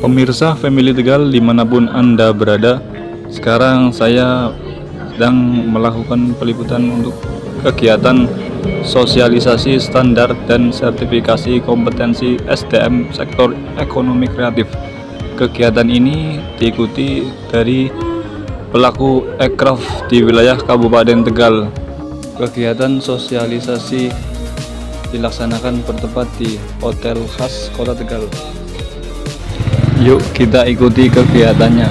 Pemirsa Family Tegal dimanapun Anda berada, sekarang saya sedang melakukan peliputan untuk kegiatan sosialisasi standar dan sertifikasi kompetensi SDM sektor ekonomi kreatif. Kegiatan ini diikuti dari pelaku ekraf di wilayah Kabupaten Tegal. Kegiatan sosialisasi dilaksanakan bertempat di Hotel Khas Kota Tegal. Yuk kita ikuti kegiatannya.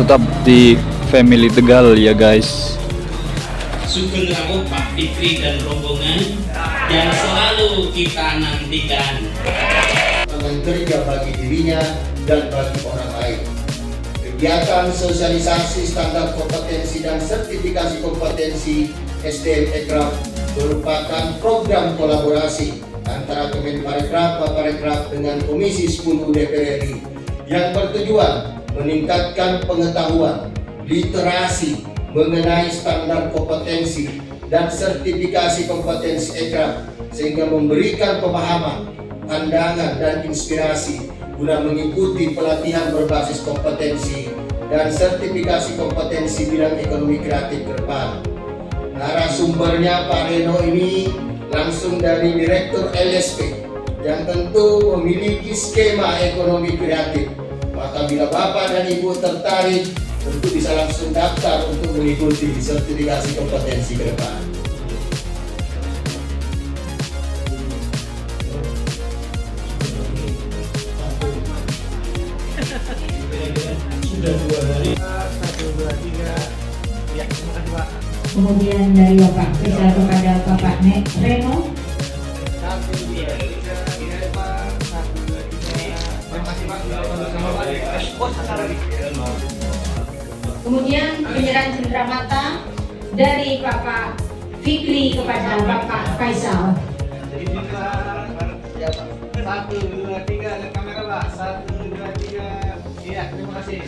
Tetap di Family Tegal ya guys. Sugeng rawuh Pak Fikri dan rombongan yang selalu kita nantikan. Dengan kerja bagi dirinya dan bagi orang lain. Kegiatan sosialisasi standar kompetensi dan sertifikasi kompetensi SDM Ekraf merupakan program kolaborasi antara Kemenparekraf Paparekraf dengan Komisi 10 DPR RI yang bertujuan meningkatkan pengetahuan, literasi mengenai standar kompetensi dan sertifikasi kompetensi Ekraf sehingga memberikan pemahaman, pandangan dan inspirasi guna mengikuti pelatihan berbasis kompetensi dan sertifikasi kompetensi bidang ekonomi kreatif ke depan. Narasumbernya Pak Reno ini langsung dari Direktur LSP yang tentu memiliki skema ekonomi kreatif. Maka bila Bapak dan Ibu tertarik, tentu bisa langsung daftar untuk mengikuti sertifikasi kompetensi ke depan. Sudah 2 hari. 1, 2, 3. Ya, terima kasih Pak. Kemudian dari Bapak Faisal kepada Bapak Reno. 1, 2, 3. Pak. 1, 2, 3. Terima kasih Pak. Sama Pak. Kemudian penyerahan cenderamata dari Bapak Fikri kepada Bapak Faisal. Jadi kita siapa? 1, 2, 3. Lihat kamera Pak. 1, 2, 3. Iya, terima kasih.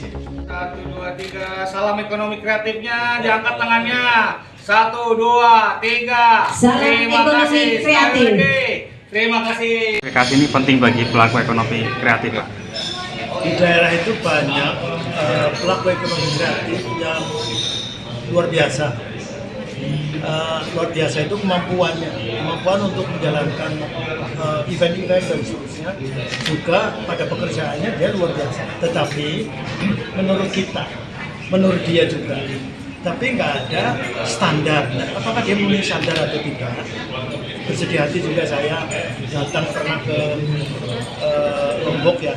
1, 2, 3. Salam ekonomi kreatifnya, diangkat tangannya. 1, 2, 3. Salam Terima ekonomi kasih. kreatif. Sekali lagi. Terima kasih. Sertifikasi ini penting bagi pelaku ekonomi kreatif, Pak. Di daerah itu banyak pelaku ekonomi kreatif yang luar biasa. Luar biasa itu kemampuan untuk menjalankan event-event dan seterusnya. Juga pada pekerjaannya dia luar biasa. Tetapi menurut dia juga, tapi nggak ada standar. Apakah dia memenuhi standar atau tidak? Bersedih hati juga saya datang pernah ke Lombok ya.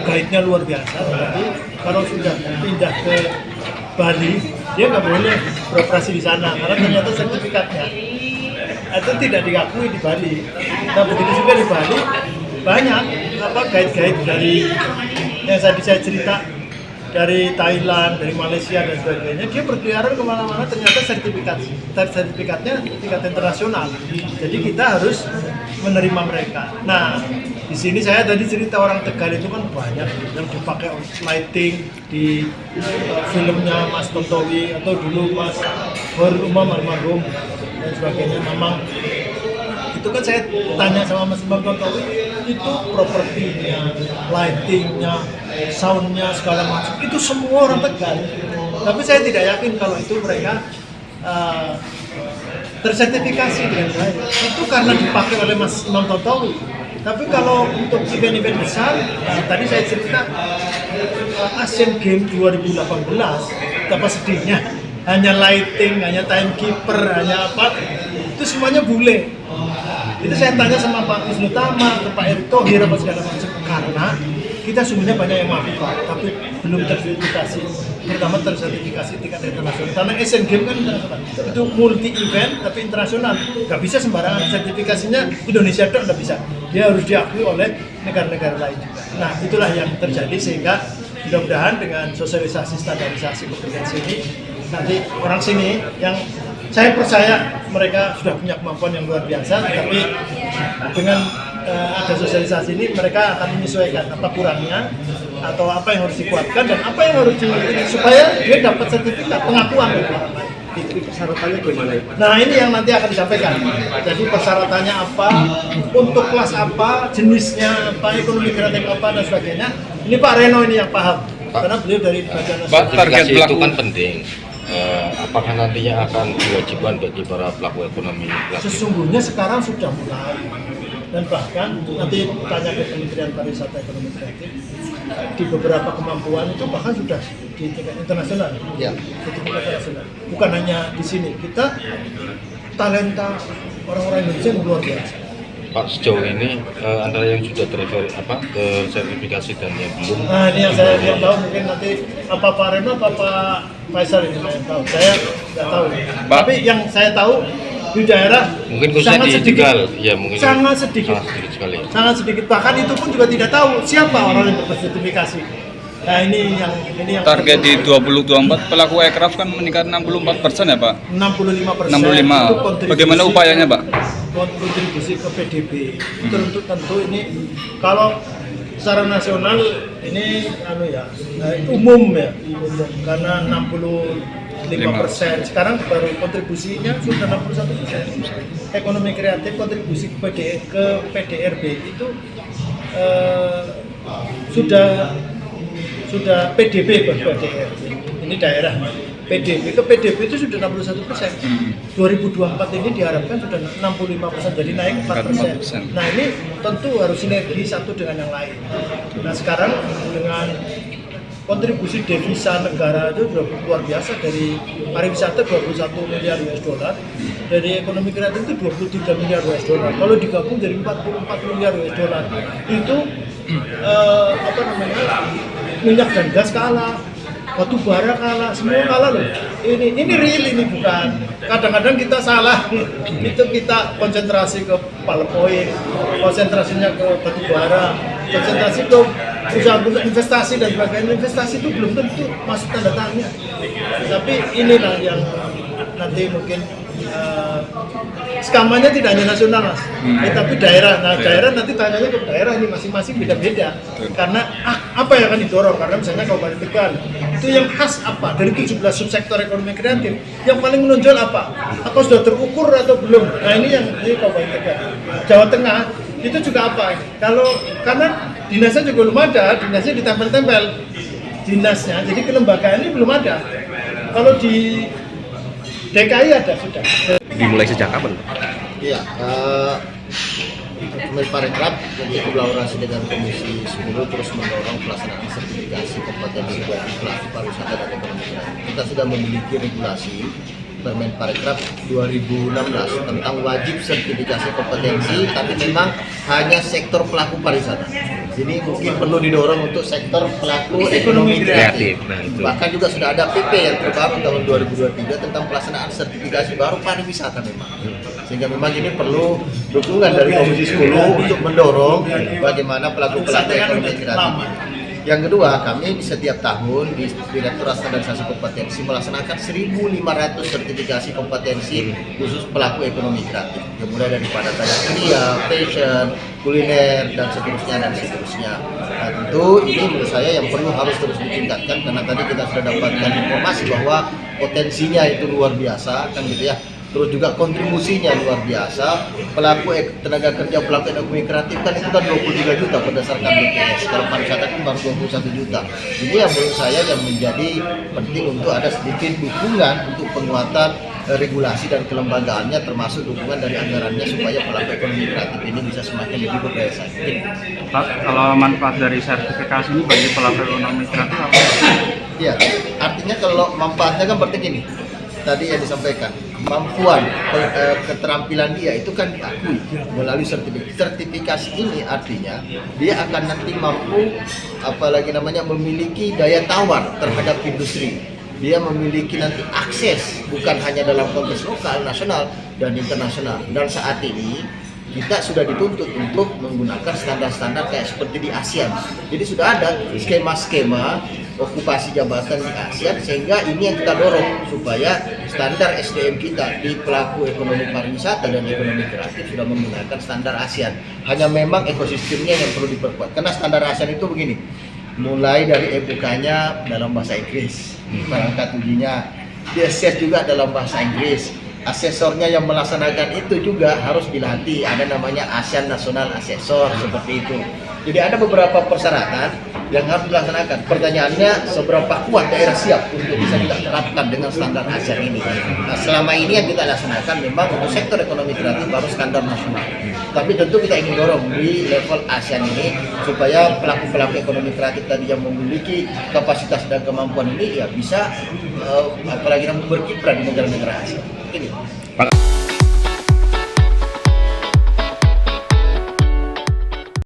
Guide-nya luar biasa, tapi kalau sudah pindah ke Bali, dia nggak boleh beroperasi di sana karena ternyata sertifikatnya itu tidak diakui di Bali. Nah begitu juga di Bali banyak guide-guide dari yang saya cerita dari Thailand, dari Malaysia dan sebagainya, dia berkeliaran kemana-mana ternyata sertifikatnya tingkat internasional. Jadi kita harus menerima mereka. Nah di sini saya tadi cerita orang Tegal itu kan banyak yang dipakai lighting di filmnya Mas Tontowi atau dulu Mas Umam almarhum dan sebagainya. Memang itu kan saya tanya sama Mas Bang Tontowi, itu propertinya, lightingnya, soundnya segala macam itu semua orang Tegal. Tapi saya tidak yakin kalau itu mereka tersertifikasi dengan baik. Itu karena dipakai oleh Mas Imam Tontowi. Tapi kalau untuk event-event besar, tadi saya cerita Asian Games 2018, betapa sedihnya, hanya lighting, hanya timekeeper, hanya apa, itu semuanya bule. Itu saya tanya sama Pak Wisnu Tama, ke Pak Erick Thohir, apa segala macam, karena kita sebenarnya banyak yang melakukan, tapi belum tersertifikasi. Pertama tersertifikasi tingkat internasional. Karena Asian Games kan itu multi event tapi internasional. Gak bisa sembarangan sertifikasinya Indonesia itu nggak bisa. Dia harus diakui oleh negara-negara lain juga. Nah itulah yang terjadi sehingga mudah-mudahan dengan sosialisasi standarisasi kompetensi ini nanti orang sini yang saya percaya mereka sudah punya kemampuan yang luar biasa, tapi dengan ada sosialisasi ini mereka akan menyesuaikan apa kurangnya atau apa yang harus dikuatkan dan apa yang harus supaya dia dapat sertifikat pengakuan dari orang lain. Fikri, persyaratannya gimana? Nah ini yang nanti akan disampaikan. Jadi persyaratannya apa, untuk kelas apa, jenisnya apa, ekonomi kreatif apa dan sebagainya. Ini Pak Reno ini yang paham, karena beliau dari Badan Pak, target Sertifikasi itu pelaku kan penting. Apakah nantinya akan diwajibkan bagi para pelaku ekonomi kreatif? Sesungguhnya sekarang sudah mulai, dan bahkan nanti tanya ke Kementerian Pariwisata Ekonomi Kreatif, di beberapa kemampuan itu bahkan sudah di tingkat internasional. Ya. Di tingkat internasional. Bukan hanya di sini, kita talenta orang-orang Indonesia yang luar biasa. Pak, sejauh ini antara yang sudah tersertifikasi dan yang belum. Nah ini yang saya belum tahu, mungkin nanti apa Pak Reno apa Pak Faisal ini yang tahu. Saya nggak tahu. Tapi yang saya tahu di daerah Mungkin khususnya sangat di sedikit. Tegal, ya mungkin Sangat sedikit. sangat sedikit sekali. Sangat sedikit. Bahkan itu pun juga tidak tahu siapa orang yang bersertifikasi. Nah ini yang target di 2024 pelaku aircraft kan meningkat 64% ya Pak? 65%. 65. Bagaimana upayanya Pak? Kontribusi ke PDB. Itu tentu ini kalau secara nasional ini umum ya, karena 65%. Sekarang baru kontribusinya sudah 61%. Ekonomi kreatif kontribusi ke PDRB itu sudah PDB ke PDRB. Ini daerah. PDB ke PDB itu sudah 61%. 2024 ini diharapkan sudah 65%, jadi naik 4%. Nah ini tentu harus sinergi satu dengan yang lain. Nah sekarang dengan kontribusi devisa negara itu sudah luar biasa, dari pariwisata 21 miliar US dollar, dari ekonomi kreatif itu 23 miliar US dollar. Kalau digabung dari 44 miliar US dollar itu minyak dan gas kalah, batu bara kalah, semua kalah loh. Ini real, ini bukan. Kadang-kadang kita salah, itu kita konsentrasi ke palpoin, konsentrasinya ke batu bara, konsentrasi ke usaha-usaha investasi dan sebagainya. Investasi itu belum tentu masuk tanda tangannya. Tapi inilah yang nanti mungkin skamanya tidak hanya nasional Mas, tapi daerah. Nah daerah nanti tanyanya ke daerah, ini masing-masing beda-beda. Karena apa yang akan didorong? Karena misalnya Kabupaten Tegal itu yang khas apa? Dari 17 subsektor ekonomi kreatif, yang paling menonjol apa? Apa sudah terukur atau belum? Nah ini Kabupaten Tegal. Jawa Tengah itu juga apa? Karena dinasnya juga belum ada, dinasnya ditempel-tempel dinasnya, jadi kelembagaan ini belum ada. Kalau di DKI ada sudah. Dimulai sejak kapan? Iya, Kemenparekraf berkolaborasi dengan Komisi 10 terus mendorong pelaksanaan sertifikasi kompetensi bagi pelaku pariwisata dan ekonomi kreatif. Kita sudah memiliki regulasi Permenparekraf 2016 tentang wajib sertifikasi kompetensi, tapi memang hanya sektor pelaku pariwisata. Jadi mungkin perlu didorong untuk sektor pelaku ekonomi kreatif. Bahkan juga sudah ada PP yang terbaru tahun 2023 tentang pelaksanaan sertifikasi baru pariwisata memang. Sehingga memang ini perlu dukungan dari Komisi 10 untuk mendorong bagaimana pelaku ekonomi kreatif. Yang kedua, kami di setiap tahun di Direktorat Standarisasi Kompetensi melaksanakan 1.500 sertifikasi kompetensi khusus pelaku ekonomi kreatif. Yang mulai daripada tadi kria, fashion, kuliner, dan seterusnya. Nah, tentu ini menurut saya yang perlu harus terus ditingkatkan, karena tadi kita sudah dapatkan informasi bahwa potensinya itu luar biasa, kan gitu ya. Terus juga kontribusinya luar biasa. Pelaku tenaga kerja pelaku ekonomi kreatif kan itu kan 23 juta berdasarkan BPS. Kalau pariwisata kan baru 21 juta. Ini yang menurut saya yang menjadi penting untuk ada sedikit dukungan untuk penguatan regulasi dan kelembagaannya, termasuk dukungan dari anggarannya supaya pelaku ekonomi kreatif ini bisa semakin lebih berdaya saing. Pak, kalau manfaat dari sertifikasi ini bagi pelaku ekonomi kreatif apa? Iya, artinya kalau manfaatnya kan berarti gini. Tadi yang disampaikan, kemampuan keterampilan dia itu kan diakui melalui sertifikasi. Sertifikasi ini artinya dia akan nanti mampu memiliki daya tawar terhadap industri. Dia memiliki nanti akses bukan hanya dalam konteks lokal, nasional dan internasional. Dan saat ini kita sudah dituntut untuk menggunakan standar-standar kayak seperti di ASEAN. Jadi sudah ada skema-skema okupasi jabatan di ASEAN, sehingga ini yang kita dorong supaya standar SDM kita di pelaku ekonomi pariwisata dan ekonomi kreatif sudah menggunakan standar ASEAN. Hanya memang ekosistemnya yang perlu diperkuat. Karena standar ASEAN itu begini, mulai dari EBUK-nya dalam bahasa Inggris, perangkat ujinya diakses juga dalam bahasa Inggris. Asesornya yang melaksanakan itu juga harus dilatih. Ada namanya ASEAN National Assessor seperti itu. Jadi ada beberapa persyaratan yang harus dilaksanakan. Pertanyaannya, seberapa kuat daerah siap untuk bisa kita terapkan dengan standar ASEAN ini? Nah, selama ini yang kita laksanakan memang untuk sektor ekonomi kreatif baru standar nasional. Tapi tentu kita ingin dorong di level ASEAN ini supaya pelaku-pelaku ekonomi kreatif tadi yang memiliki kapasitas dan kemampuan ini ya bisa apalagi berkiprah di negara-negara ASEAN. Ini.